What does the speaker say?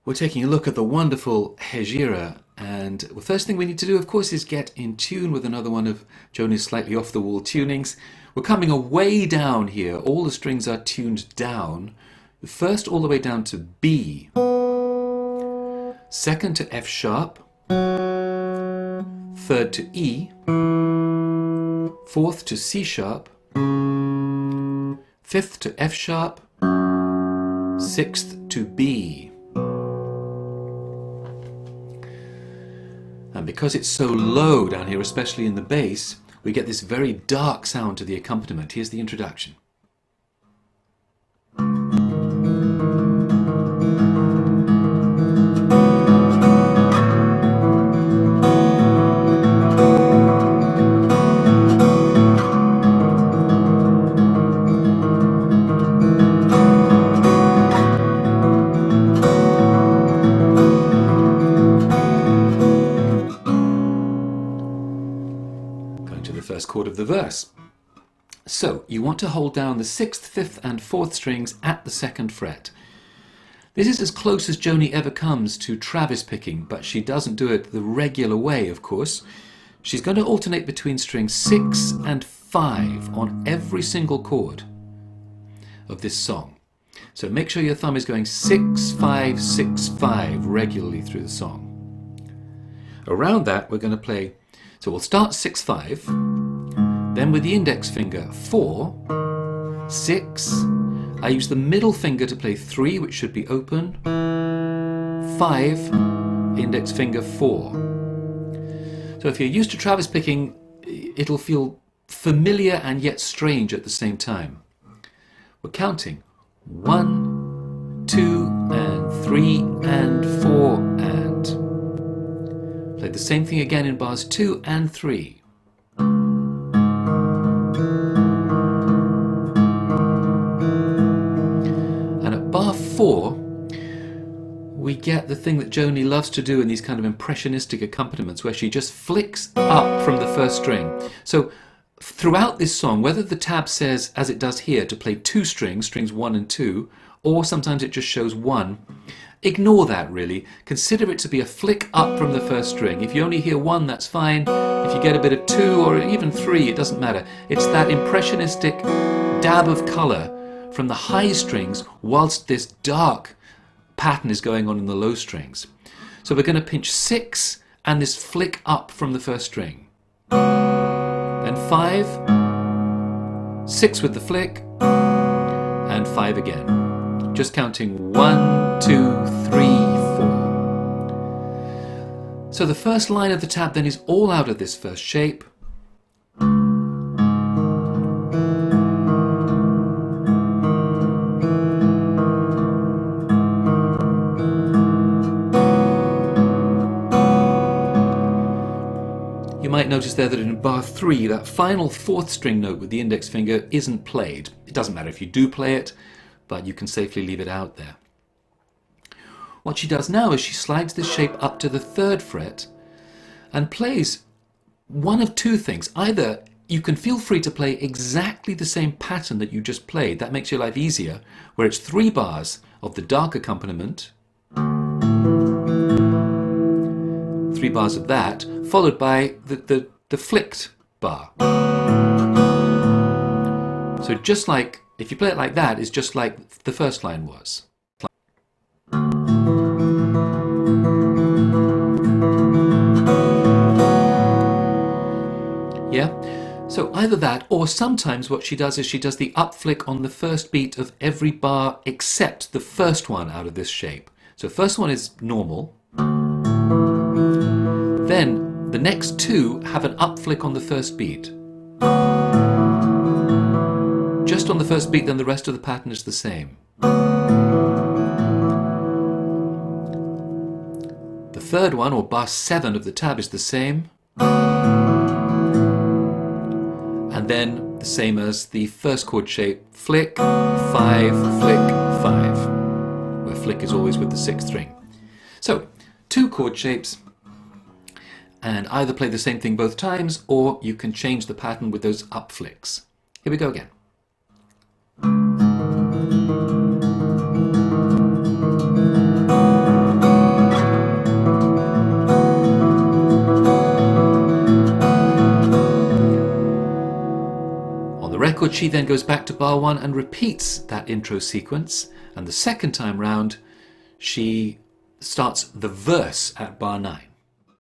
We're taking a look at the wonderful Hejira, and the first thing we need to do, of course, is get in tune with another one of Joni's slightly off-the-wall tunings. We're coming way down here. All the strings are tuned down. The first all the way down to B, second to F sharp, third to E, fourth to C sharp, fifth to F sharp, sixth to B. And because it's so low down here, especially in the bass, we get this very dark sound to the accompaniment. Here's the introduction. First chord of the verse. So you want to hold down the 6th, 5th and 4th strings at the 2nd fret. This is as close as Joni ever comes to Travis picking, but she doesn't do it the regular way, of course. She's going to alternate between strings 6 and 5 on every single chord of this song. So make sure your thumb is going 6, 5, 6, 5 regularly through the song. Around that we're going to play, so we'll start 6, 5, then with the index finger 4, 6, I use the middle finger to play 3, which should be open, 5, index finger 4. So if you're used to Travis picking, it'll feel familiar and yet strange at the same time. We're counting 1, 2 and 3 and 4 and. Play the same thing again in bars 2 and 3. And at bar 4, we get the thing that Joni loves to do in these kind of impressionistic accompaniments, where she just flicks up from the first string. So throughout this song, whether the tab says, as it does here, to play 2 strings, strings 1 and 2, or sometimes it just shows 1, ignore that really. Consider it to be a flick up from the first string. If you only hear 1, that's fine. If you get a bit of 2 or even 3, it doesn't matter. It's that impressionistic dab of colour from the high strings whilst this dark pattern is going on in the low strings. So we're going to pinch 6 and this flick up from the first string. Then 5, 6 with the flick, and 5 again. Just counting 1, 2, 3, 4. So the first line of the tab then is all out of this first shape. You might notice there that in bar 3, that final 4th string note with the index finger isn't played. It doesn't matter if you do play it, but you can safely leave it out there. What she does now is she slides this shape up to the 3rd fret and plays one of two things. Either you can feel free to play exactly the same pattern that you just played. That makes your life easier, where it's 3 bars of the dark accompaniment, 3 bars of that, followed by the flicked bar. So just like, if you play it like that, it's just like the first line was. Yeah? So either that, or sometimes what she does is she does the up flick on the first beat of every bar except the first one out of this shape. So first one is normal. Then the next 2 have an up flick on the first beat. Just on the first beat, then the rest of the pattern is the same. The third one, or bar 7 of the tab, is the same. And then the same as the first chord shape, flick, 5, flick, 5, where flick is always with the 6th string. So 2 chord shapes, and either play the same thing both times, or you can change the pattern with those up flicks. Here we go again. record, she then goes back to bar 1 and repeats that intro sequence, and the second time round she starts the verse at bar 9.